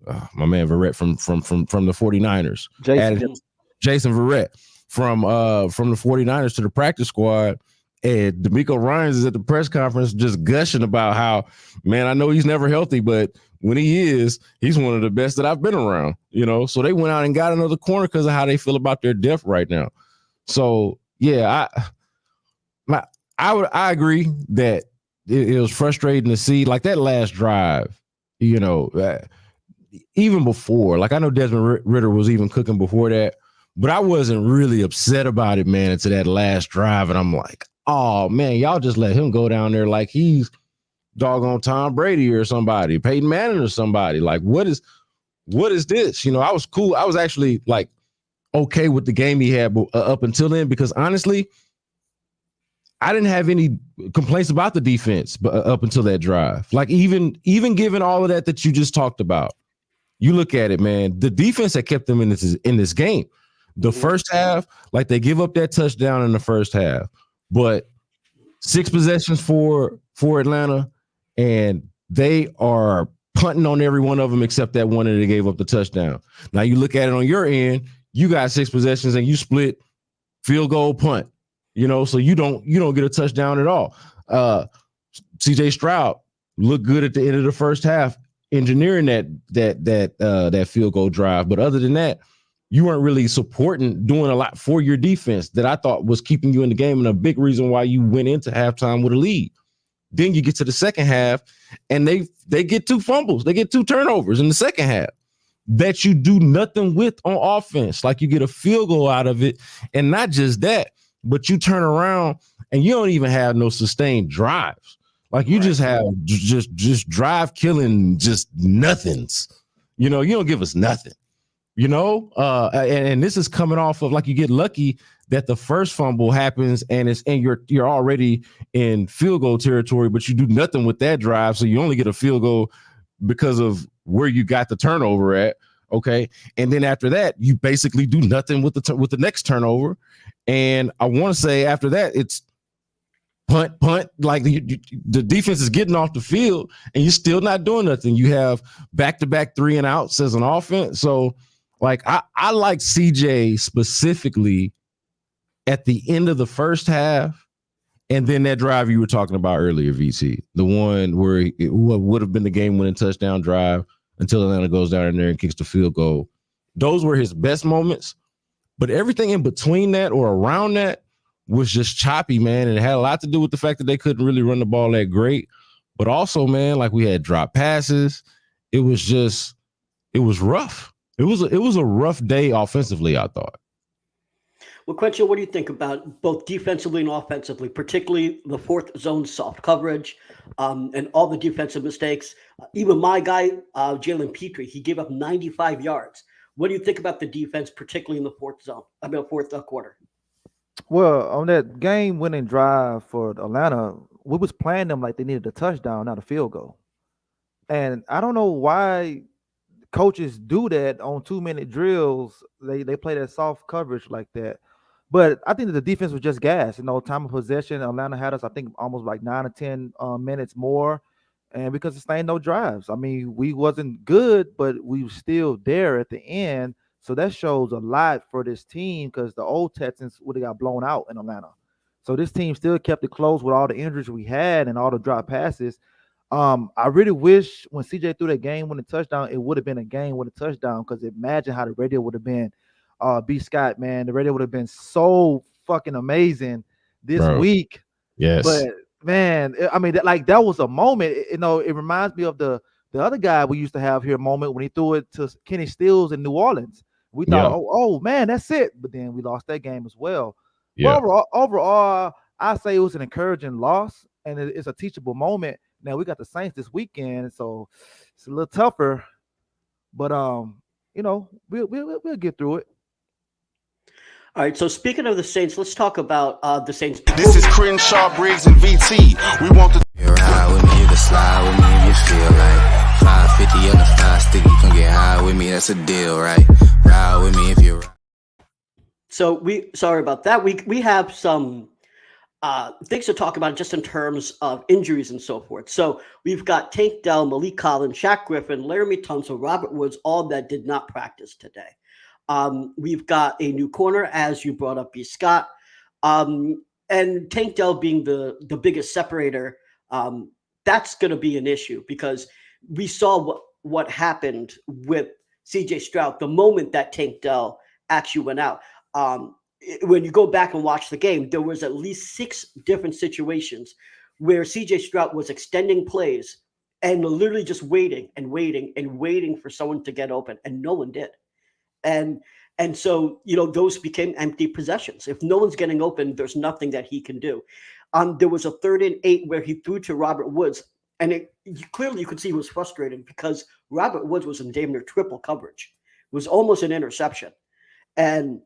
from the 49ers. Jason Verrett from the 49ers to the practice squad. And DeMeco Ryans is at the press conference just gushing about how, man, I know he's never healthy, but when he is, he's one of the best that I've been around, So they went out and got another corner because of how they feel about their depth right now. So, I agree that it was frustrating to see, like, that last drive, even before. Like, I know Desmond Ridder was even cooking before that, but I wasn't really upset about it, man, until that last drive. And I'm like, oh, man, y'all just let him go down there like he's doggone Tom Brady or somebody, Peyton Manning or somebody. Like, what is what is this? I was cool. I was actually like okay with the game he had up until then, because honestly, I didn't have any complaints about the defense up until that drive. Like even given all of that you just talked about, you look at it, man, the defense that kept them in this game. The first half, like they give up that touchdown in the first half, but 6 possessions for Atlanta, and they are punting on every one of them except that one that they gave up the touchdown. Now you look at it on your end, you got 6 possessions and you split field goal, punt. So you don't get a touchdown at all. CJ Stroud looked good at the end of the first half, engineering that field goal drive. But other than that, you weren't really doing a lot for your defense that I thought was keeping you in the game, and a big reason why you went into halftime with a lead. Then you get to the second half, and they get 2 fumbles, they get 2 turnovers in the second half that you do nothing with on offense. Like you get a field goal out of it, and not just that, but you turn around and you don't even have no sustained drives. Like you just have just drive killing, just nothings. You don't give us nothing. And this is coming off of, like, you get lucky that the first fumble happens and you're already in field goal territory, but you do nothing with that drive, so you only get a field goal because of where you got the turnover at. Okay, and then after that, you basically do nothing with the next turnover. And I want to say after that, it's punt. Like the defense is getting off the field, and you're still not doing nothing. You have back-to-back 3 and outs as an offense. So, like, I like CJ specifically at the end of the first half, and then that drive you were talking about earlier, VC, the one where it would have been the game-winning touchdown drive until Atlanta goes down in there and kicks the field goal. Those were his best moments. But everything in between that or around that was just choppy, man. And it had a lot to do with the fact that they couldn't really run the ball that great. But also, man, like we had drop passes. It was rough. It was a rough day offensively, I thought. Well, Quentin, what do you think about both defensively and offensively, particularly the fourth zone soft coverage and all the defensive mistakes? Even my guy, Jalen Petrie, he gave up 95 yards. What do you think about the defense, particularly in the fourth quarter? Well, on that game-winning drive for Atlanta, we was playing them like they needed a touchdown, not a field goal. And I don't know why coaches do that on 2-minute drills. They play that soft coverage like that. But I think that the defense was just gas. Time of possession, Atlanta had us, I think, almost like 9 or 10 minutes more. And because it's ain't no drives. I mean, we wasn't good, but we were still there at the end. So that shows a lot for this team, because the old Texans would have got blown out in Atlanta. So this team still kept it close with all the injuries we had and all the drop passes. I really wish when CJ threw that game-winning touchdown, it would have been a game-winning touchdown, because imagine how the radio would have been. B. Scott, man, the radio would have been so fucking amazing this week. Yes. But man, I mean, that was a moment. It reminds me of the other guy we used to have here, a moment when he threw it to Kenny Stills in New Orleans. We thought, oh man, that's it. But then we lost that game as well. Yeah. But overall, I say it was an encouraging loss, and it's a teachable moment. Now we got the Saints this weekend, so it's a little tougher. But we'll get through it. All right, so speaking of the Saints, let's talk about the Saints. This is Crenshaw, Briggs, and VT. We want to ride with me, you can slide with me if you feel like 550 on the 5 stick. You can get high with me, that's a deal, right? Ride with me if you're right. So sorry about that. We have some things to talk about just in terms of injuries and so forth. So we've got Tank Dell, Malik Collins, Shaq Griffin, Laramie Tunsil, Robert Woods, all that did not practice today. We've got a new corner, as you brought up, B. Scott, and Tank Dell being the biggest separator. That's going to be an issue, because we saw what happened with CJ Stroud the moment that Tank Dell actually went out. When you go back and watch the game, there was at least 6 different situations where CJ Stroud was extending plays and literally just waiting for someone to get open, and no one did. And so, those became empty possessions. If no one's getting open, there's nothing that he can do. There was a 3rd and 8 where he threw to Robert Woods, and clearly you could see he was frustrated because Robert Woods was in damn near triple coverage. It was almost an interception. And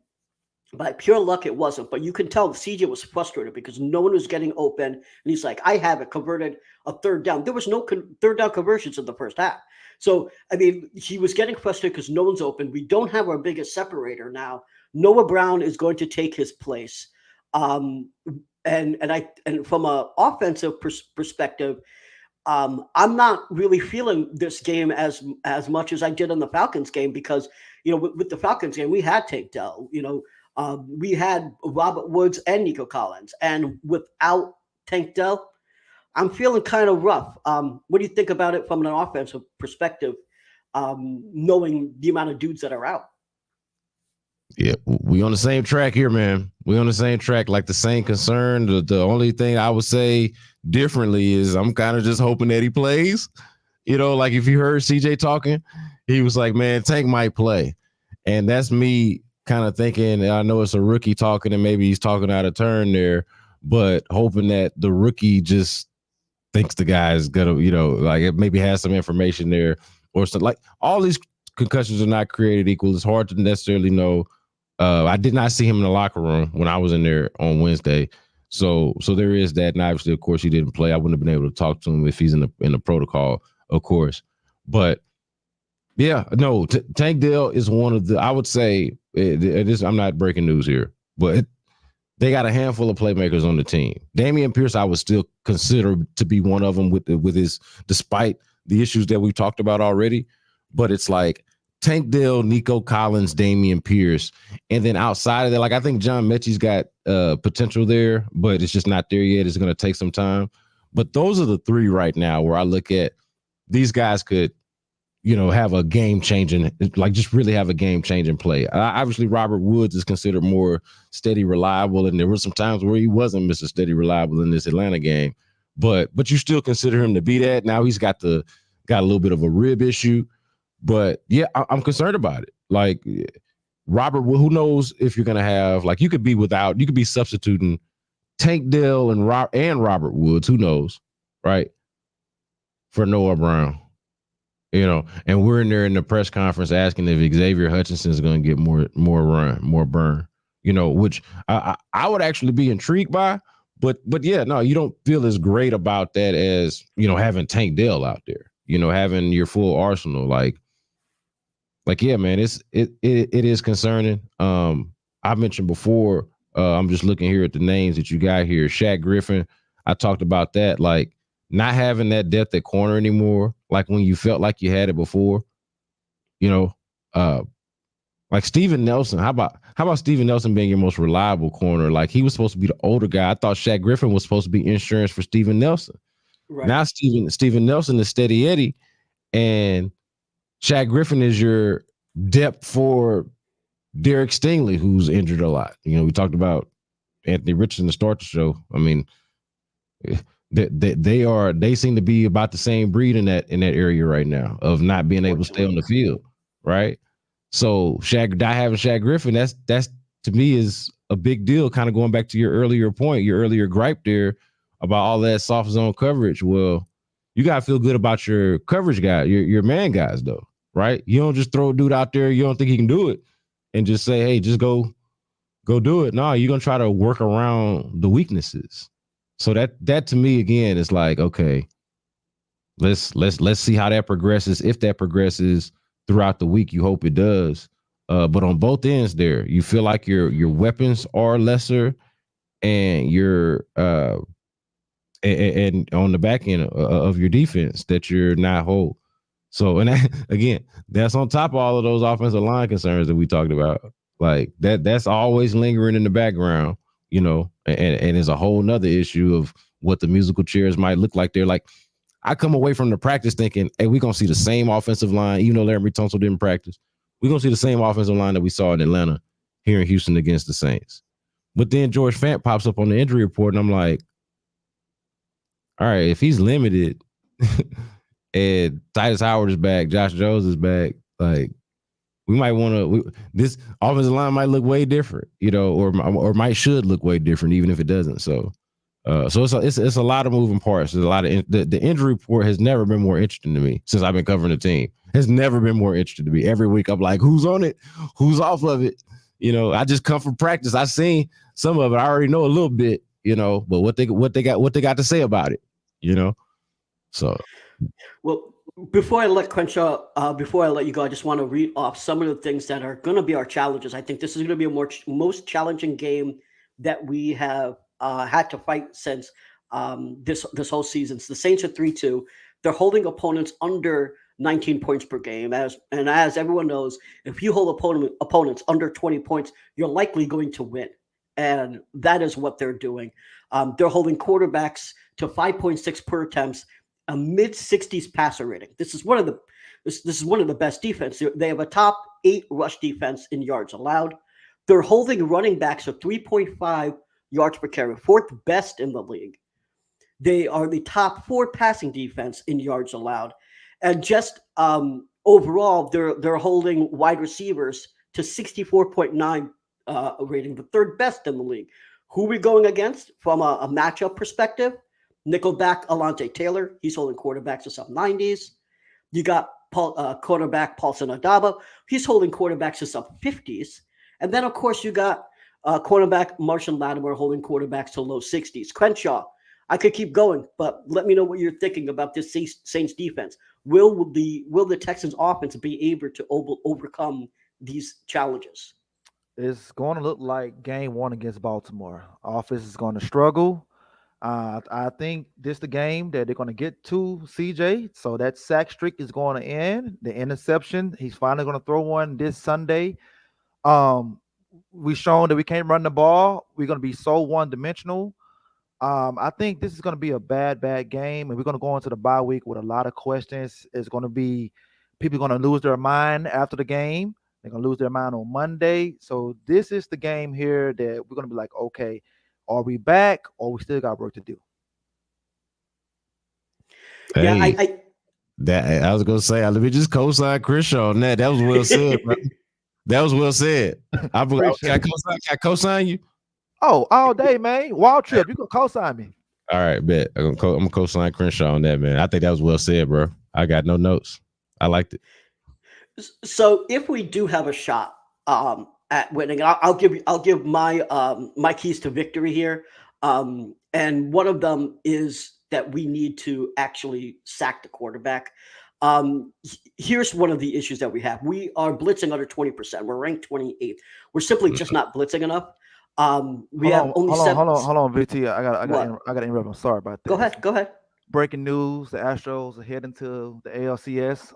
by pure luck, it wasn't. But you can tell CJ was frustrated because no one was getting open. And he's like, I have it converted a third down. There was no third down conversions in the first half. So, I mean, he was getting frustrated because no one's open. We don't have our biggest separator now. Noah Brown is going to take his place. And from an offensive perspective, I'm not really feeling this game as much as I did in the Falcons game because, with the Falcons game, we had Tank Dell, we had Robert Woods and Nico Collins. And without Tank Dell, I'm feeling kind of rough. What do you think about it from an offensive perspective, knowing the amount of dudes that are out? Yeah, we on the same track here, man. We on the same track, like the same concern. The only thing I would say differently is I'm kind of just hoping that he plays. Like if you heard CJ talking, he was like, man, Tank might play. And that's me kind of thinking, I know it's a rookie talking and maybe he's talking out of turn there, but hoping that the rookie just thinks the guy's gonna, like it maybe has some information there or something. Like all these concussions are not created equal. It's hard to necessarily know. I did not see him in the locker room when I was in there on Wednesday. So there is that. And obviously, of course, he didn't play. I wouldn't have been able to talk to him if he's in the protocol, of course. But yeah, no, Tank Dell is one of the, I would say, I'm not breaking news here, but they got a handful of playmakers on the team. Dameon Pierce, I would still consider to be one of them with his, despite the issues that we've talked about already. But it's like Tank Dell, Nico Collins, Dameon Pierce. And then outside of that, like I think John Mechie's got potential there, but it's just not there yet. It's going to take some time. But those are the three right now where I look at these guys could, have a game-changing, like just really have a game-changing play. Obviously, Robert Woods is considered more steady, reliable, and there were some times where he wasn't Mr. Steady, reliable in this Atlanta game. But you still consider him to be that. Now he's got a little bit of a rib issue. But yeah, I'm concerned about it. Like Robert, who knows if you're going to have, like you could be substituting Tank Dell and Robert Woods, who knows, right? For Noah Brown. And we're in there in the press conference asking if Xavier Hutchinson is going to get more run, more burn, which I would actually be intrigued by. But yeah, no, you don't feel as great about that as, having Tank Dell out there, having your full arsenal. Like, yeah, man, it is concerning. I mentioned before, I'm just looking here at the names that you got here. Shaq Griffin, I talked about that, like not having that depth at corner anymore, like when you felt like you had it before, like Steven Nelson. How about Steven Nelson being your most reliable corner? Like he was supposed to be the older guy. I thought Shaq Griffin was supposed to be insurance for Steven Nelson. Right. Now Steven Nelson is Steady Eddie, and Shaq Griffin is your depth for Derek Stingley, who's injured a lot. We talked about Anthony Richardson to start the show. I mean, they seem to be about the same breed in that area right now of not being able to stay on the field, right? So having Shaq Griffin, that's to me is a big deal. Kind of going back to your earlier point, your earlier gripe there about all that soft zone coverage. Well, you gotta feel good about your coverage guy, your man guys though, right? You don't just throw a dude out there you don't think he can do it and just say, hey, just go do it. No, you're gonna try to work around the weaknesses. So that to me again is like, okay, let's see how that progresses. If that progresses throughout the week, you hope it does. But on both ends there, you feel like your weapons are lesser and your and on the back end of your defense that you're not whole. So, and again, that's on top of all of those offensive line concerns that we talked about. Like that's always lingering in the background, and it's a whole nother issue of what the musical chairs might look like. They're like, I come away from the practice thinking, hey, we're going to see the same offensive line, even though Larry Tunsil didn't practice. We're going to see the same offensive line that we saw in Atlanta here in Houston against the Saints. But then George Fant pops up on the injury report, and I'm like, all right, if he's limited and Titus Howard is back, Josh Jones is back, like, we might want to. This offensive line might look way different, or should look way different, even if it doesn't. So, So it's a lot of moving parts. There's a lot of the injury report has never been more interesting to me since I've been covering the team. It's never been more interesting to me. Every week I'm like, who's on it? Who's off of it? I just come from practice. I seen some of it. I already know a little bit, but what they got to say about it, So well, before I let Crenshaw, before I let you go, I just want to read off some of the things that are going to be our challenges. I think this is going to be a most challenging game that we have had to fight since this whole season. So the Saints are 3-2. They're holding opponents under 19 points per game. As everyone knows, if you hold opponents under 20 points, you're likely going to win. And that is what they're doing. They're holding quarterbacks to 5.6 per attempts, a mid-60s passer rating. This is one of the best defense. They have a top 8 rush defense in yards allowed. They're holding running backs to 3.5 yards per carry, 4th best in the league. They are the top 4 passing defense in yards allowed. And just overall, they're holding wide receivers to 64.9 rating, the 3rd best in the league. Who are we going against from a matchup perspective? Nickelback Alontae Taylor, he's holding quarterbacks to sub 90s. You got quarterback Paulson Adaba, he's holding quarterbacks to sub 50s. And then, of course, you got cornerback Marshon Lattimore holding quarterbacks to low 60s. Crenshaw, I could keep going, but let me know what you're thinking about this Saints defense. Will the Texans offense be able to overcome these challenges? It's going to look like game 1 against Baltimore. Offense is going to struggle. I think this is the game that they're going to get to CJ. So that sack streak is going to end. The interception, he's finally going to throw one this Sunday. We've shown that we can't run the ball. We're going to be so one-dimensional. I think this is going to be a bad game, and we're going to go into the bye week with a lot of questions. It's going to be people going to lose their mind after the game. They're going to lose their mind on Monday. So this is the game here that we're going to be like, okay, are we back or we still got work to do? Hey, yeah, I was going to say, let me just co-sign Crenshaw on that. That was well said, bro. That was well said. Can I co-sign you? Oh, all day, man. Wild trip. You can co-sign me. All right, bet. I'm going to co-sign Crenshaw on that, man. I think that was well said, bro. I got no notes. I liked it. So if we do have a shot at winning, I'll give my keys to victory here. And one of them is that we need to actually sack the quarterback. Here's one of the issues that we have. We are blitzing under 20%. We're ranked 28th. We're simply just not blitzing enough. Hold on, VT. I got to interrupt. I'm sorry about that. Go ahead. Breaking news: the Astros are heading to the ALCS.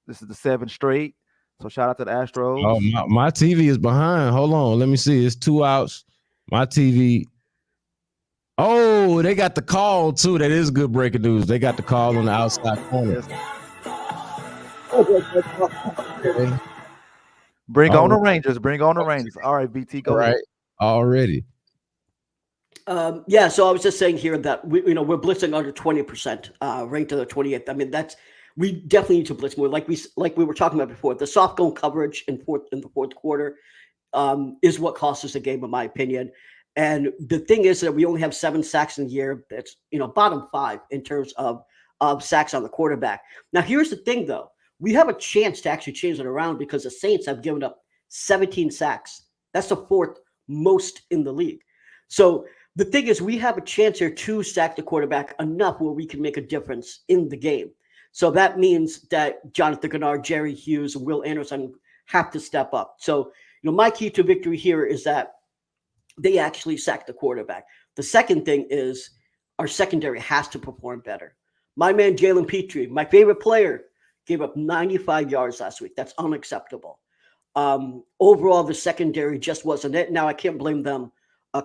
This is the 7th straight. So shout out to the Astros. Oh, my TV is behind. Hold on, let me see. It's 2 outs. My TV. Oh, they got the call too. That is good breaking news. They got the call on the outside corner. Bring on the Rangers. Bring on the Rangers. All right, VT, go ahead. Already. Yeah, so I was just saying here that we're blitzing under 20%, ranked to the 28th. I mean, we definitely need to blitz more. Like we were talking about before, the soft goal coverage in the fourth quarter is what costs us the game, in my opinion. And the thing is that we only have 7 sacks in the year. That's bottom 5 in terms of sacks on the quarterback. Now, here's the thing, though. We have a chance to actually change it around because the Saints have given up 17 sacks. That's the 4th most in the league. So the thing is, we have a chance here to sack the quarterback enough where we can make a difference in the game. So that means that Jonathan Gennard, Jerry Hughes, and Will Anderson have to step up. So, my key to victory here is that they actually sack the quarterback. The second thing is our secondary has to perform better. My man, Jalen Petrie, my favorite player, gave up 95 yards last week. That's unacceptable. Overall, the secondary just wasn't it. Now, I can't blame them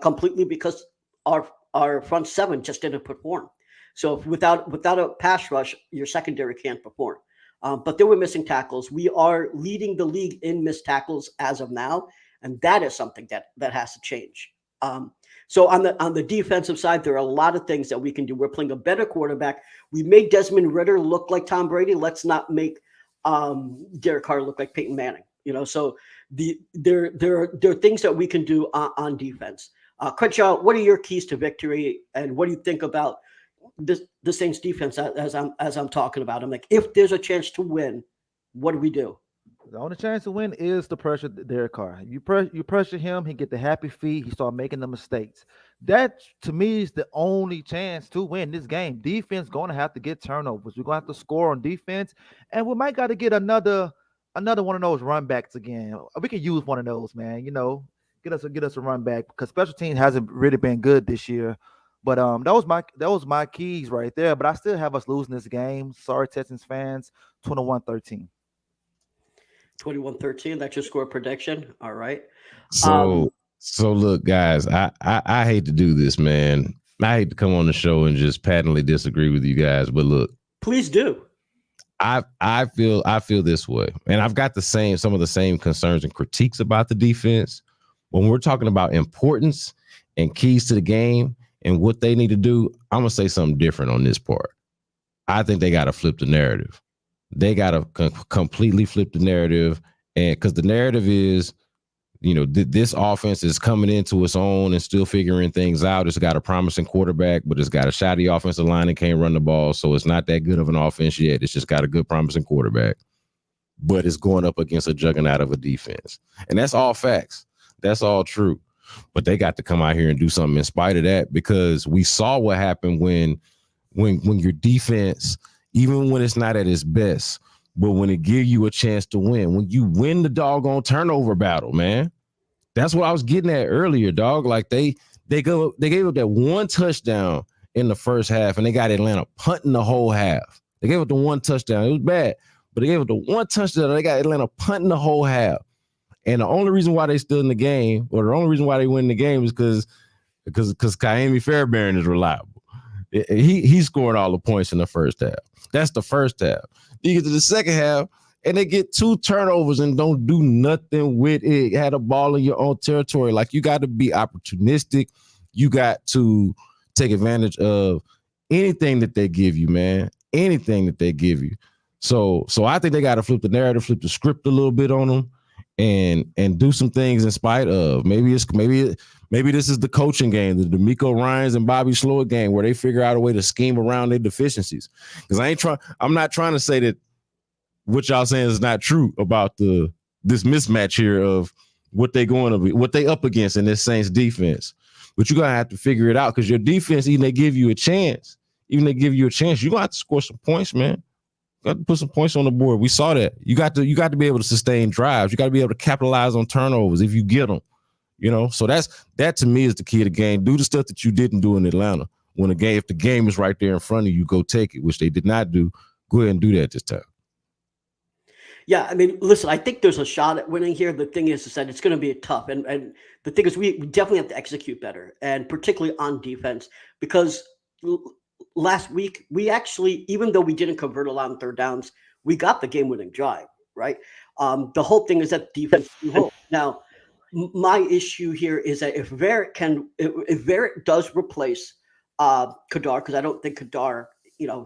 completely because our front 7 just didn't perform. So without a pass rush, your secondary can't perform. But they were missing tackles. We are leading the league in missed tackles as of now, and that is something that has to change. So on the defensive side, there are a lot of things that we can do. We're playing a better quarterback. We made Desmond Ridder look like Tom Brady. Let's not make Derek Carr look like Peyton Manning. So there are things that we can do on defense. Crenshaw, what are your keys to victory, and what do you think about the Saints defense as I'm talking about? I'm like, if there's a chance to win, what do we do? The only chance to win is to pressure Derek Carr. You pressure him, he get the happy feet, he start making the mistakes. That to me is the only chance to win this game. Defense going to have to get turnovers. We're going to have to score on defense, and we might got to get another one of those run backs again. We can use one of those, man. Get us a run back because special teams hasn't really been good this year. But that was my keys right there. But I still have us losing this game. Sorry, Texans fans, 21-13. 21-13. That's your score prediction. All right. So look, guys, I hate to do this, man. I hate to come on the show and just patently disagree with you guys, but look, please do. I feel this way, and I've got some of the same concerns and critiques about the defense. When we're talking about importance and keys to the game and what they need to do, I'm gonna say something different on this part. I think they got to flip the narrative. They got to completely flip the narrative, and because the narrative is, this offense is coming into its own and still figuring things out. It's got a promising quarterback, but it's got a shoddy offensive line and can't run the ball, so it's not that good of an offense yet. It's just got a good, promising quarterback, but it's going up against a juggernaut of a defense, and that's all facts. That's all true, but they got to come out here and do something in spite of that, because we saw what happened when your defense, even when it's not at its best, but when it gives you a chance to win, when you win the doggone turnover battle, man. That's what I was getting at earlier, dog. Like they gave up that one touchdown in the first half, and they got Atlanta punting the whole half. They gave up the one touchdown. It was bad, but they gave up the one touchdown. They got Atlanta punting the whole half. And the only reason why they still in the game, or the only reason why they win the game, is because Kaimi Fairbairn is reliable. He's scoring all the points in the first half. That's the first half. You get to the second half, and they get 2 turnovers and don't do nothing with it. Had a ball in your own territory. Like, you got to be opportunistic. You got to take advantage of anything that they give you, man. Anything that they give you. So I think they got to flip the narrative, flip the script a little bit on them, and do some things in spite of. Maybe this is the coaching game, the D'Amico Ryans and Bobby Slowick game, where they figure out a way to scheme around their deficiencies. Because I'm not trying to say that what y'all saying is not true about this mismatch here of what they up against in this Saints defense. But you're gonna have to figure it out, because your defense, even they give you a chance, you're gonna have to score some points, man. You got to put some points on the board. We saw that. You got to be able to sustain drives. You got to be able to capitalize on turnovers if you get them. So that to me is the key to the game. Do the stuff that you didn't do in Atlanta. If the game is right there in front of you, go take it, which they did not do. Go ahead and do that this time. Yeah, I mean, listen, I think there's a shot at winning here. The thing is that it's going to be tough. And the thing is, we definitely have to execute better, and particularly on defense, because last week, we actually, even though we didn't convert a lot on third downs, we got the game-winning drive, right? The whole thing is that defense can hold. Now, my issue here is that if Verrett does replace Kadar, because I don't think Kadar,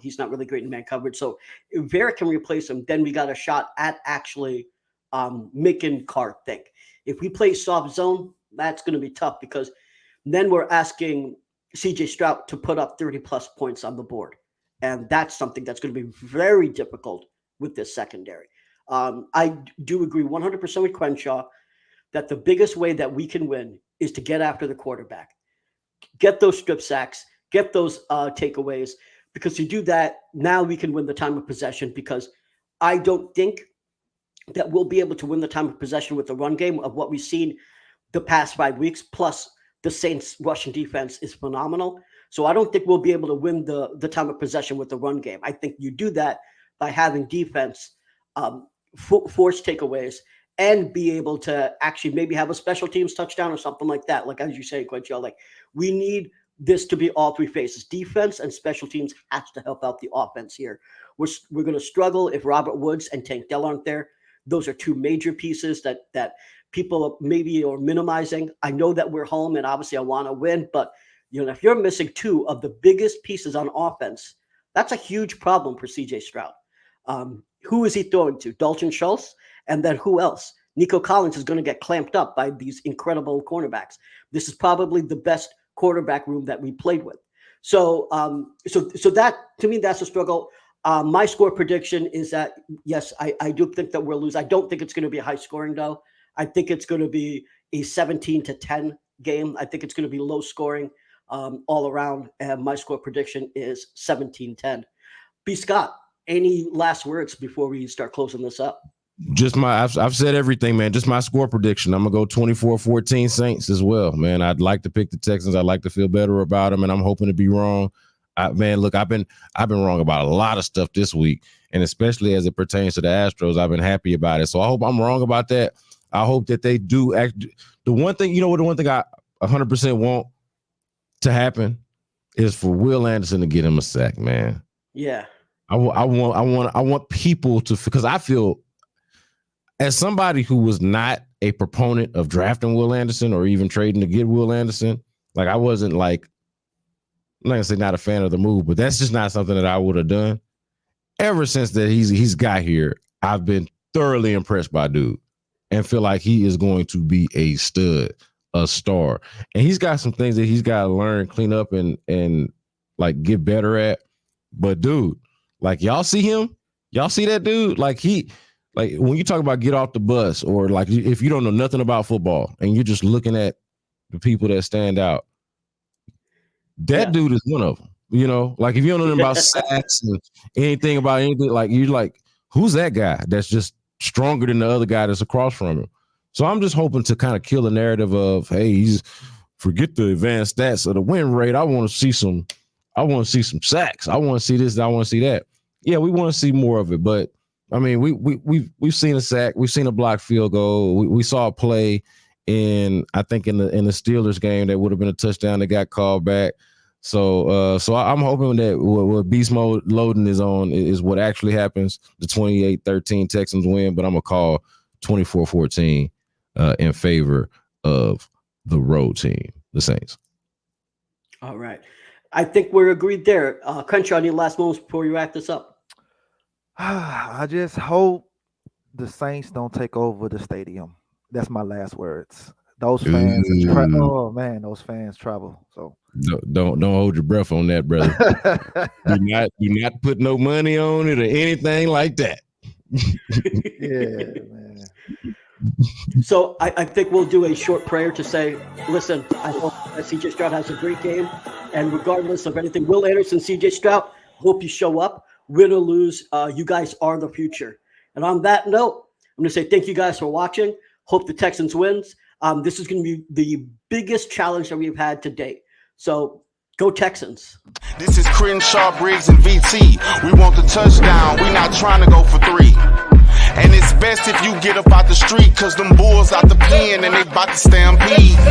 he's not really great in man coverage. So if Verrett can replace him, then we got a shot at actually making Carr think. If we play soft zone, that's going to be tough, because then we're asking CJ Stroud to put up 30-plus points on the board. And that's something that's going to be very difficult with this secondary. I do agree 100% with Crenshaw that the biggest way that we can win is to get after the quarterback, get those strip sacks, get those takeaways, because to do that, now we can win the time of possession, because I don't think that we'll be able to win the time of possession with the run game of what we've seen the past 5 weeks, plus the Saints' rushing defense is phenomenal. So I don't think we'll be able to win the time of possession with the run game. I think you do that by having defense force takeaways and be able to actually maybe have a special teams touchdown or something like that. Like, as you say, Quentin, like, we need this to be all 3 phases. Defense and special teams has to help out the offense here. We're going to struggle if Robert Woods and Tank Dell aren't there. Those are 2 major pieces that people maybe are minimizing. I know that we're home, and obviously I want to win, but if you're missing 2 of the biggest pieces on offense, that's a huge problem for CJ Stroud. Who is he throwing to? Dalton Schultz? And then who else? Nico Collins is going to get clamped up by these incredible cornerbacks. This is probably the best quarterback room that we played with. So that, to me, that's a struggle. My score prediction is that, yes, I do think that we'll lose. I don't think it's going to be high scoring, though. I think it's going to be a 17-10 game. I think it's going to be low scoring all around. And my score prediction is 17-10. B. Scott, any last words before we start closing this up? Just I've said everything, man. Just my score prediction. I'm gonna go 24-14 Saints as well, man. I'd like to pick the Texans. I'd like to feel better about them, and I'm hoping to be wrong. Man, look, I've been wrong about a lot of stuff this week, and especially as it pertains to the Astros, I've been happy about it. So I hope I'm wrong about that. I hope that they do act. The one thing I 100% want to happen is for Will Anderson to get him a sack, man. Yeah. I want people to, because I feel, as somebody who was not a proponent of drafting Will Anderson or even trading to get Will Anderson, like I wasn't like, I'm not gonna say not a fan of the move, but that's just not something that I would have done. Ever since that he's got here, I've been thoroughly impressed by dude and feel like he is going to be a stud, a star. And he's got some things that he's got to learn, clean up, and like get better at. But dude, like y'all see him? Y'all see that dude? Like when you talk about get off the bus, or like if you don't know nothing about football and you're just looking at the people that stand out, that dude is one of them. You know, like if you don't know nothing about stats and anything about anything, like you're like, who's that guy that's just stronger than the other guy that's across from him? So I'm just hoping to kind of kill the narrative of, hey, forget the advanced stats of the win rate. I want to see some sacks. I want to see this. I want to see that. Yeah, we want to see more of it. But I mean, we've seen a sack. We've seen a blocked field goal. We saw a play in the Steelers game that would have been a touchdown that got called back. So I'm hoping that what beast mode loading is on is what actually happens. The 28-13 Texans win, but I'm gonna call 24-14 in favor of the road team, the Saints. All right. I think we're agreed there. Crenshaw, any last moments before you wrap this up? I just hope the Saints don't take over the stadium. That's my last words. Those fans, those fans travel. So don't hold your breath on that, brother. do not put no money on it or anything like that. Yeah, man. So I think we'll do a short prayer to say, listen, I hope that CJ Stroud has a great game. And regardless of anything, Will Anderson, CJ Stroud, hope you show up. Win or lose, you guys are the future. And on that note, I'm going to say thank you guys for watching. Hope the Texans wins. This is going to be the biggest challenge that we've had to date. So go Texans. This is Crenshaw, Briggs, and VT. We want the touchdown. We not trying to go for 3. And it's best if you get up out the street, cause them bulls out the pen and they about to stampede.